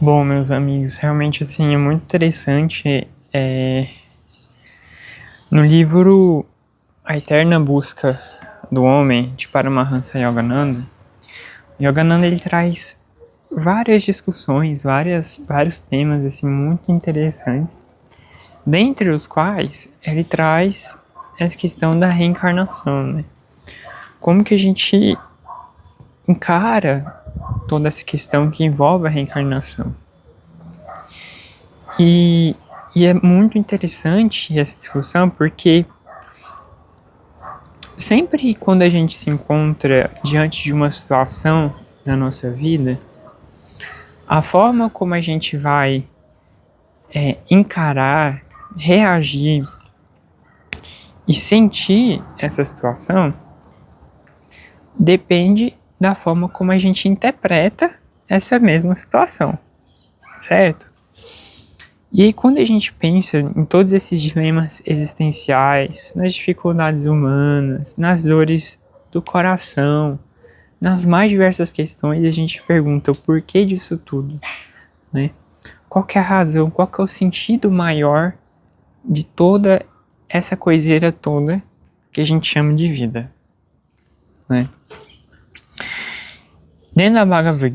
Bom, meus amigos, realmente assim é muito interessante. No livro A Eterna Busca do Homem, de Paramahansa Yogananda, Yogananda ele traz várias discussões, vários temas assim muito interessantes, dentre os quais ele traz essa questão da reencarnação, né? Como que a gente encara toda essa questão que envolve a reencarnação? E, e é muito interessante essa discussão porque sempre quando a gente se encontra diante de uma situação na nossa vida, a forma como a gente vai encarar, reagir e sentir essa situação depende da forma como a gente interpreta essa mesma situação, certo? E aí, quando a gente pensa em todos esses dilemas existenciais, nas dificuldades humanas, nas dores do coração, nas mais diversas questões, a gente pergunta o porquê disso tudo, né? Qual que é a razão, qual que é o sentido maior de toda essa coiseira toda que a gente chama de vida, né? Dentro da Bhagavad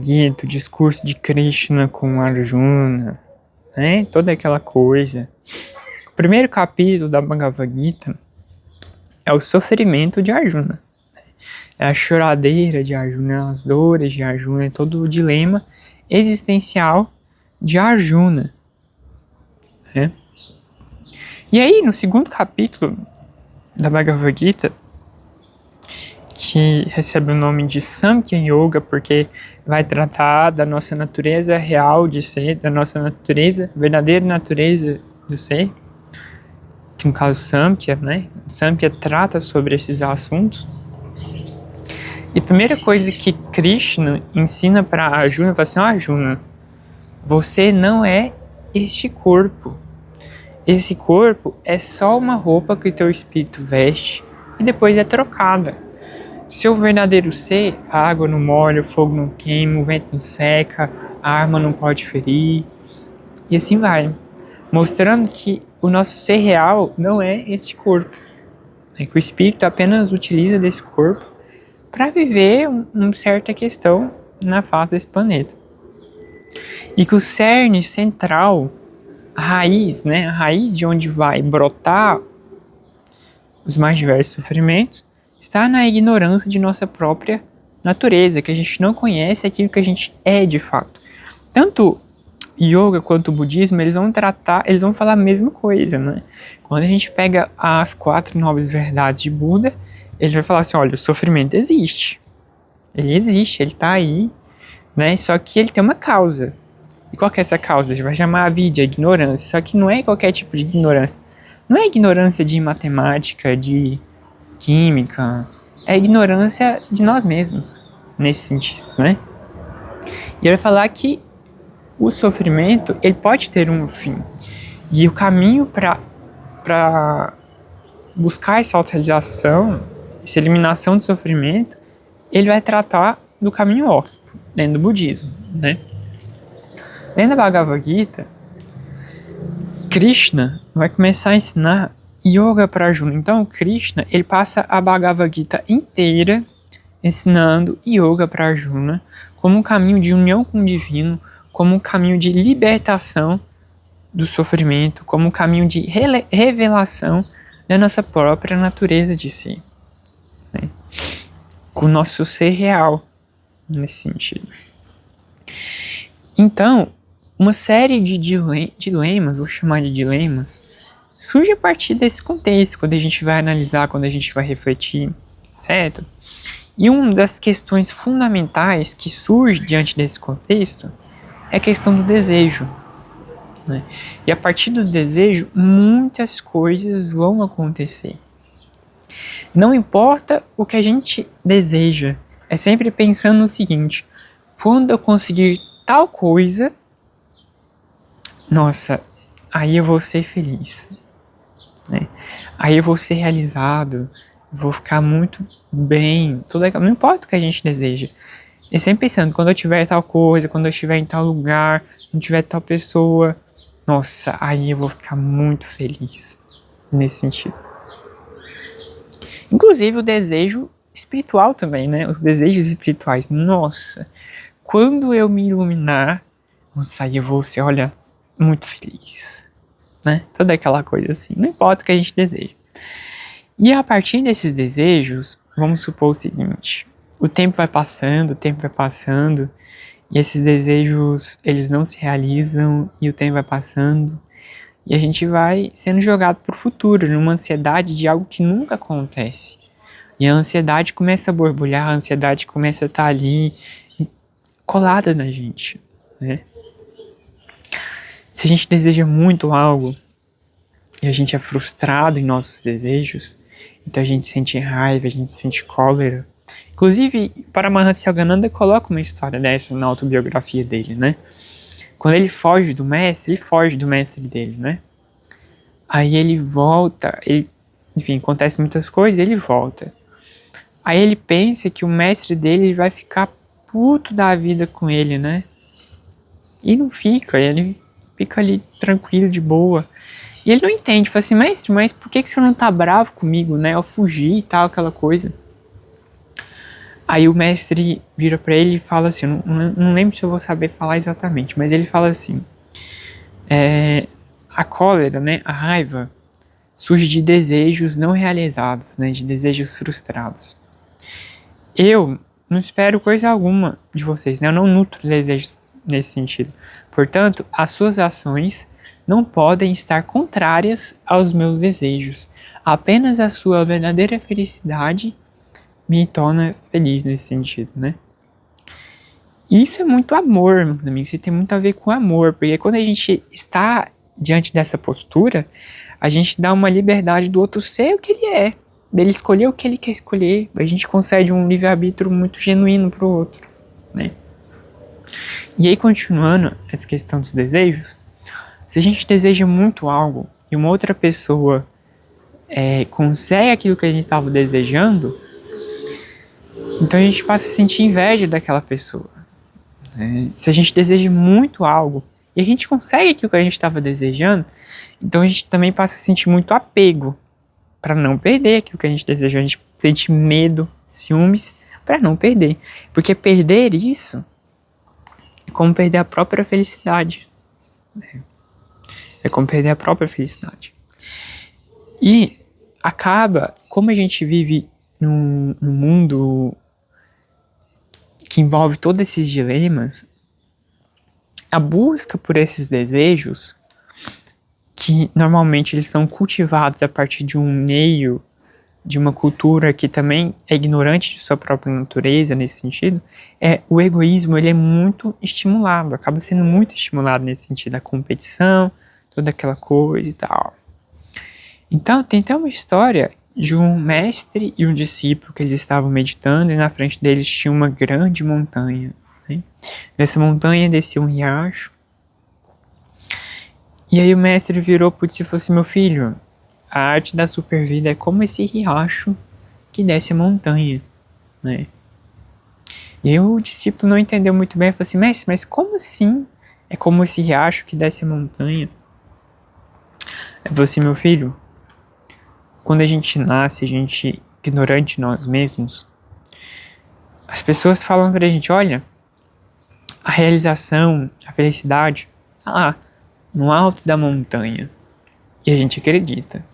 Gita, o discurso de Krishna com Arjuna, né? Toda aquela coisa. O primeiro capítulo da Bhagavad Gita é o sofrimento de Arjuna. É a choradeira de Arjuna, as dores de Arjuna, todo o dilema existencial de Arjuna, né? E aí, no segundo capítulo da Bhagavad Gita, que recebe o nome de Samkhya Yoga, porque vai tratar da nossa natureza real de ser, da nossa natureza, verdadeira natureza do ser, que no caso Samkhya, né? Samkhya trata sobre esses assuntos. E a primeira coisa que Krishna ensina para Arjuna, fala assim: Arjuna, você não é este corpo. Esse corpo é só uma roupa que o teu espírito veste e depois é trocada. Seu verdadeiro ser, a água não molha, o fogo não queima, o vento não seca, a arma não pode ferir, e assim vai. Mostrando que o nosso ser real não é este corpo. Que o espírito apenas utiliza desse corpo para viver uma certa questão na face desse planeta. E que o cerne central, a raiz, né, a raiz de onde vai brotar os mais diversos sofrimentos, está na ignorância de nossa própria natureza, que a gente não conhece aquilo que a gente é de fato. Tanto yoga quanto o budismo, eles vão falar a mesma coisa, né? Quando a gente pega as 4 nobres verdades de Buda, ele vai falar assim: olha, o sofrimento existe. Ele existe, ele tá aí, né? Só que ele tem uma causa. E qual que é essa causa? A gente vai chamar a vida, a ignorância. Só que não é qualquer tipo de ignorância. Não é ignorância de matemática, de química. É ignorância de nós mesmos, nesse sentido, né? E ele vai falar que o sofrimento, ele pode ter um fim. E o caminho para buscar essa autorrealização, essa eliminação do sofrimento, ele vai tratar do caminho óptimo, dentro do budismo, né? Dentro da Bhagavad Gita, Krishna vai começar a ensinar yoga para Arjuna. Então, Krishna, ele passa a Bhagavad Gita inteira ensinando yoga para Arjuna como um caminho de união com o divino, como um caminho de libertação do sofrimento, como um caminho de revelação da nossa própria natureza de si, né? Com o nosso ser real, nesse sentido. Então, uma série de dilemas, vou chamar de dilemas, surge a partir desse contexto, quando a gente vai analisar, quando a gente vai refletir, certo? E uma das questões fundamentais que surge diante desse contexto é a questão do desejo, né? E a partir do desejo, muitas coisas vão acontecer. Não importa o que a gente deseja, é sempre pensando no seguinte: quando eu conseguir tal coisa, nossa, aí eu vou ser feliz, né? Aí eu vou ser realizado, vou ficar muito bem, não importa o que a gente deseja. E sempre pensando, quando eu tiver tal coisa, quando eu estiver em tal lugar, quando tiver tal pessoa, nossa, aí eu vou ficar muito feliz nesse sentido. Inclusive o desejo espiritual também, né? Os desejos espirituais. Nossa, quando eu me iluminar, nossa, aí eu vou ser, olha, muito feliz, né? Toda aquela coisa assim, não importa o que a gente deseja. E a partir desses desejos, vamos supor o seguinte: o tempo vai passando, e esses desejos, eles não se realizam, e o tempo vai passando, e a gente vai sendo jogado pro futuro, numa ansiedade de algo que nunca acontece. E a ansiedade começa a borbulhar, a ansiedade começa a estar ali, colada na gente, né? Se a gente deseja muito algo, e a gente é frustrado em nossos desejos, então a gente sente raiva, a gente sente cólera. Inclusive, Paramahansa Yogananda coloca uma história dessa na autobiografia dele, né? Quando ele foge do mestre dele, né? Aí ele volta, enfim, acontece muitas coisas, ele volta. Aí ele pensa que o mestre dele vai ficar puto da vida com ele, né? E não fica, ele fica ali tranquilo, de boa. E ele não entende, fala assim, mestre, mas por que o senhor não tá bravo comigo, né? Eu fugi e tal, aquela coisa. Aí o mestre vira pra ele e fala assim, não lembro se eu vou saber falar exatamente, mas ele fala assim, a cólera, né, a raiva, surge de desejos não realizados, né, de desejos frustrados. Eu não espero coisa alguma de vocês, né, eu não nutro desejos nesse sentido. Portanto, as suas ações não podem estar contrárias aos meus desejos. Apenas a sua verdadeira felicidade me torna feliz nesse sentido, né? Isso é muito amor, meus amigos. Isso tem muito a ver com amor, porque quando a gente está diante dessa postura, a gente dá uma liberdade do outro ser o que ele é, dele escolher o que ele quer escolher. A gente concede um livre-arbítrio muito genuíno pro outro, né? E aí, continuando essa questão dos desejos, se a gente deseja muito algo e uma outra pessoa consegue aquilo que a gente estava desejando, então a gente passa a sentir inveja daquela pessoa, né? Se a gente deseja muito algo e a gente consegue aquilo que a gente estava desejando, então a gente também passa a sentir muito apego para não perder aquilo que a gente desejou. A gente sente medo, ciúmes para não perder, porque perder isso é como perder a própria felicidade. É como perder a própria felicidade. E acaba, como a gente vive num mundo que envolve todos esses dilemas, a busca por esses desejos, que normalmente eles são cultivados a partir de um meio, de uma cultura que também é ignorante de sua própria natureza nesse sentido, o egoísmo, ele é muito estimulado, acaba sendo muito estimulado nesse sentido, a competição, toda aquela coisa e tal. Então, tem até uma história de um mestre e um discípulo que eles estavam meditando e na frente deles tinha uma grande montanha, né? Dessa montanha descia um riacho. E aí o mestre virou pro discípulo e falou assim, meu filho, a arte da supervida é como esse riacho que desce a montanha, né? E aí o discípulo não entendeu muito bem, falou assim, mestre, mas como assim é como esse riacho que desce a montanha? Ele falou assim, meu filho, quando a gente nasce, a gente é ignorante de nós mesmos, as pessoas falam pra gente, olha, a realização, a felicidade, tá lá, no alto da montanha. E a gente acredita.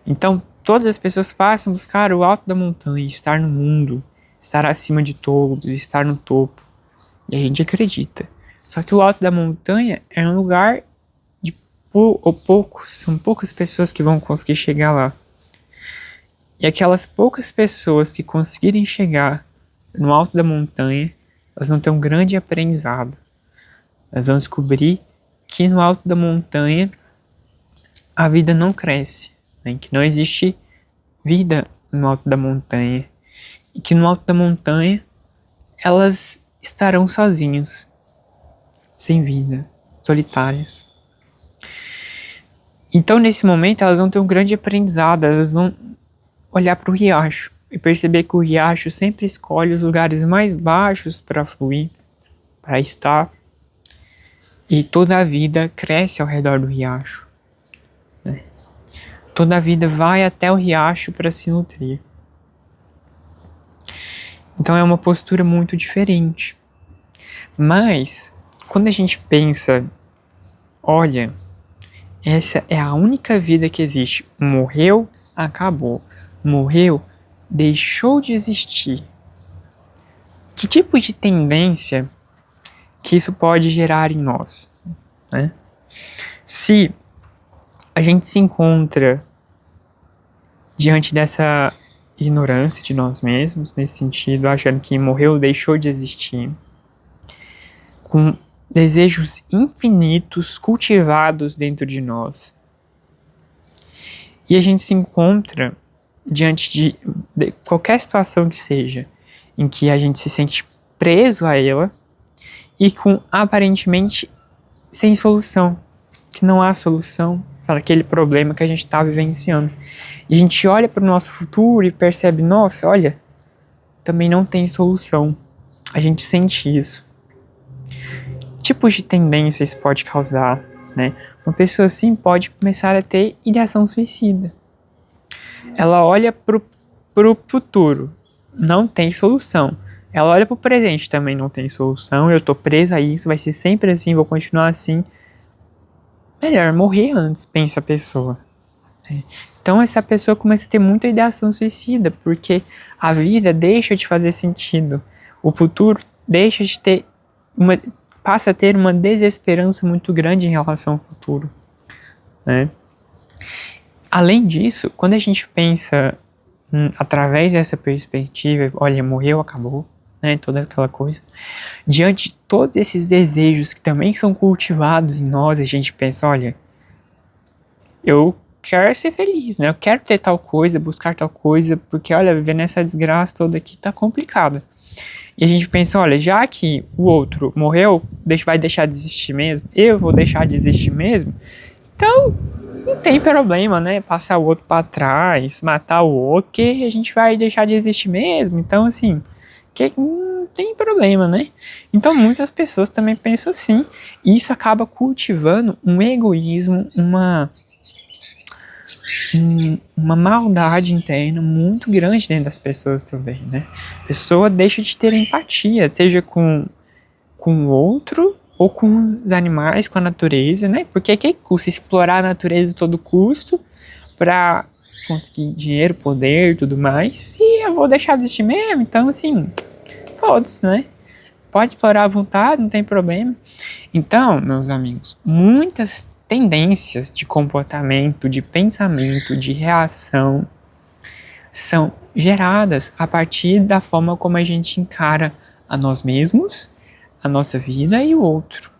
Então, todas as pessoas passam a buscar o alto da montanha, estar no mundo, estar acima de todos, estar no topo. E a gente acredita. Só que o alto da montanha é um lugar de poucos, são poucas pessoas que vão conseguir chegar lá. E aquelas poucas pessoas que conseguirem chegar no alto da montanha, elas vão ter um grande aprendizado. Elas vão descobrir que no alto da montanha a vida não cresce, né? Que não existe vida no alto da montanha. E que no alto da montanha elas estarão sozinhas, sem vida, solitárias. Então nesse momento elas vão ter um grande aprendizado, elas vão olhar para o riacho e perceber que o riacho sempre escolhe os lugares mais baixos para fluir, para estar. E toda a vida cresce ao redor do riacho, né? Toda a vida vai até o riacho para se nutrir. Então é uma postura muito diferente. Mas, quando a gente pensa, olha, essa é a única vida que existe. Morreu, acabou. Morreu, deixou de existir. Que tipo de tendência que isso pode gerar em nós, né? Se a gente se encontra diante dessa ignorância de nós mesmos, nesse sentido, achando que morreu, deixou de existir, com desejos infinitos cultivados dentro de nós, e a gente se encontra diante de qualquer situação que seja, em que a gente se sente preso a ela e com aparentemente sem solução, que não há solução para aquele problema que a gente está vivenciando. E a gente olha para o nosso futuro e percebe, nossa, olha, também não tem solução. A gente sente isso. Tipos de tendência isso pode causar, né? Uma pessoa assim pode começar a ter ideação suicida. Ela olha pro futuro, não tem solução. Ela olha pro presente, também não tem solução. Eu tô presa a isso, vai ser sempre assim, vou continuar assim. Melhor morrer antes, pensa a pessoa. Então essa pessoa começa a ter muita ideação suicida, porque a vida deixa de fazer sentido. O futuro deixa de ter passa a ter uma desesperança muito grande em relação ao futuro, né? Além disso, quando a gente pensa através dessa perspectiva, olha, morreu, acabou, né, toda aquela coisa, diante de todos esses desejos que também são cultivados em nós, a gente pensa, olha, eu quero ser feliz, né, eu quero ter tal coisa, buscar tal coisa, porque, olha, viver nessa desgraça toda aqui tá complicado. E a gente pensa, olha, já que o outro morreu, vai deixar de existir mesmo, eu vou deixar de existir mesmo, então não tem problema, né, passar o outro pra trás, matar o outro, que a gente vai deixar de existir mesmo, então assim, que não tem problema, né? Então muitas pessoas também pensam assim, e isso acaba cultivando um egoísmo, uma maldade interna muito grande dentro das pessoas também, né? A pessoa deixa de ter empatia, seja com o outro ou com os animais, com a natureza, né? Porque que custa explorar a natureza a todo custo para conseguir dinheiro, poder, tudo mais, se eu vou deixar de existir mesmo, então assim, foda-se, né? Pode explorar à vontade, não tem problema. Então, meus amigos, muitas tendências de comportamento, de pensamento, de reação são geradas a partir da forma como a gente encara a nós mesmos, a nossa vida e o outro,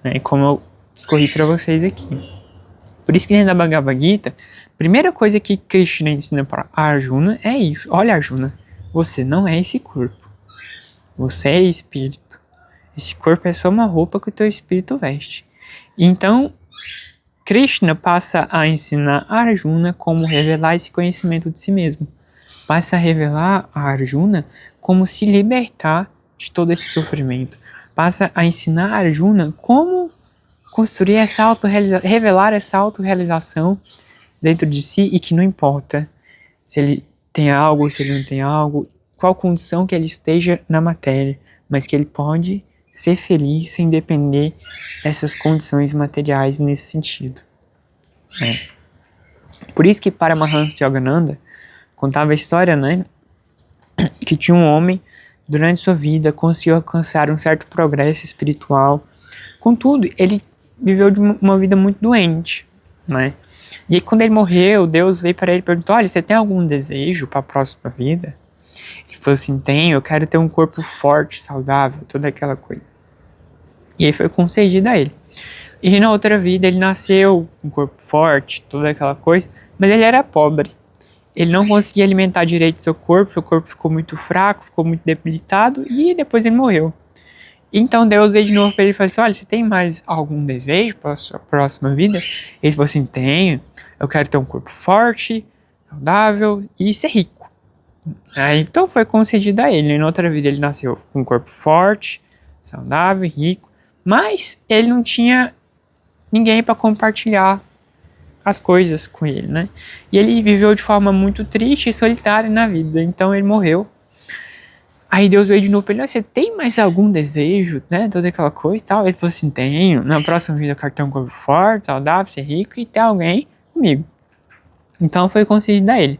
né? Como eu discorri para vocês aqui. Por isso que dentro da Bhagavad Gita, a primeira coisa que Krishna ensina para Arjuna é isso. Olha, Arjuna, você não é esse corpo. Você é espírito. Esse corpo é só uma roupa que o teu espírito veste. Então, Krishna passa a ensinar a Arjuna como revelar esse conhecimento de si mesmo. Passa a revelar a Arjuna como se libertar de todo esse sofrimento. Passa a ensinar a Arjuna como construir essa revelar essa autorrealização dentro de si, e que não importa se ele tem algo, se ele não tem algo, qual condição que ele esteja na matéria, mas que ele pode ser feliz sem depender dessas condições materiais nesse sentido. Por isso que Paramahansa Yogananda contava a história, né, que tinha um homem, durante sua vida, conseguiu alcançar um certo progresso espiritual. Contudo, ele viveu de uma vida muito doente, né? E aí, quando ele morreu, Deus veio para ele e perguntou, olha, você tem algum desejo para a próxima vida? Ele falou assim, tenho, eu quero ter um corpo forte, saudável, toda aquela coisa. E aí foi concedido a ele. E na outra vida ele nasceu com um corpo forte, toda aquela coisa, mas ele era pobre. Ele não conseguia alimentar direito seu corpo ficou muito fraco, ficou muito debilitado, e depois ele morreu. Então Deus veio de novo para ele e falou assim, olha, você tem mais algum desejo para a sua próxima vida? Ele falou assim, tenho, eu quero ter um corpo forte, saudável e ser rico. Aí, então foi concedido a ele. Em outra vida ele nasceu com um corpo forte, saudável, rico, mas ele não tinha ninguém para compartilhar as coisas com ele, né? E ele viveu de forma muito triste e solitária na vida, então ele morreu. Aí Deus veio de novo pra ele: você tem mais algum desejo, né? Toda aquela coisa e tal. Ele falou assim: tenho. Na próxima vida eu quero ter um corpo forte, saudável, ser rico e ter alguém comigo. Então foi concedido a ele.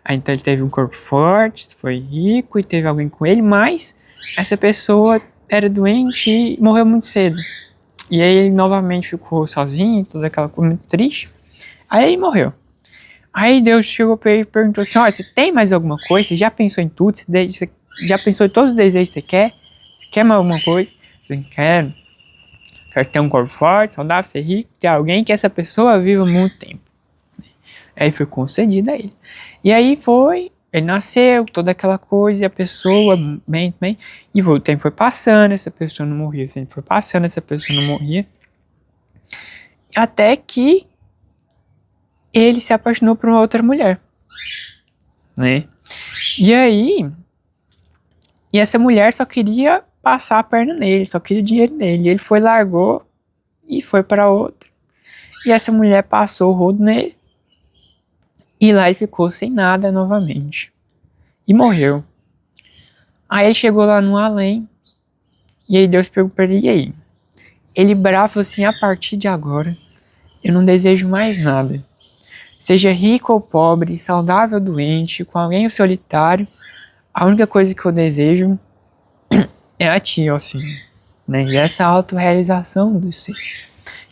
Aí então ele teve um corpo forte, foi rico e teve alguém com ele, mas essa pessoa era doente e morreu muito cedo. E aí ele novamente ficou sozinho, toda aquela coisa muito triste. Aí ele morreu. Aí Deus chegou pra ele e perguntou assim: olha, você tem mais alguma coisa? Você já pensou em tudo? Você já pensou em todos os desejos que você quer? Você quer mais alguma coisa? Eu falei: quero. Quero ter um corpo forte, saudável, ser rico, ter alguém que essa pessoa viva muito tempo. Aí foi concedido a ele. E aí foi, ele nasceu, toda aquela coisa, e a pessoa, bem, e o tempo foi passando, essa pessoa não morria, o tempo foi passando, essa pessoa não morria. Até que ele se apaixonou por uma outra mulher, né? E aí, e essa mulher só queria passar a perna nele, só queria o dinheiro dele. E ele foi, largou e foi para outra. E essa mulher passou o rodo nele. E lá ele ficou sem nada novamente. E morreu. Aí ele chegou lá no além. E aí Deus perguntou pra ele: e aí? Ele bravo falou assim: a partir de agora, eu não desejo mais nada. Seja rico ou pobre, saudável ou doente, com alguém ou solitário, a única coisa que eu desejo é a ti, ó Senhor. Né? E essa autorrealização do ser,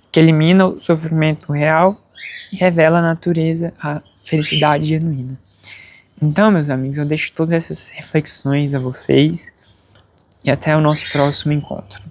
que elimina o sofrimento real e revela a natureza, a felicidade genuína. Então, meus amigos, eu deixo todas essas reflexões a vocês e até o nosso próximo encontro.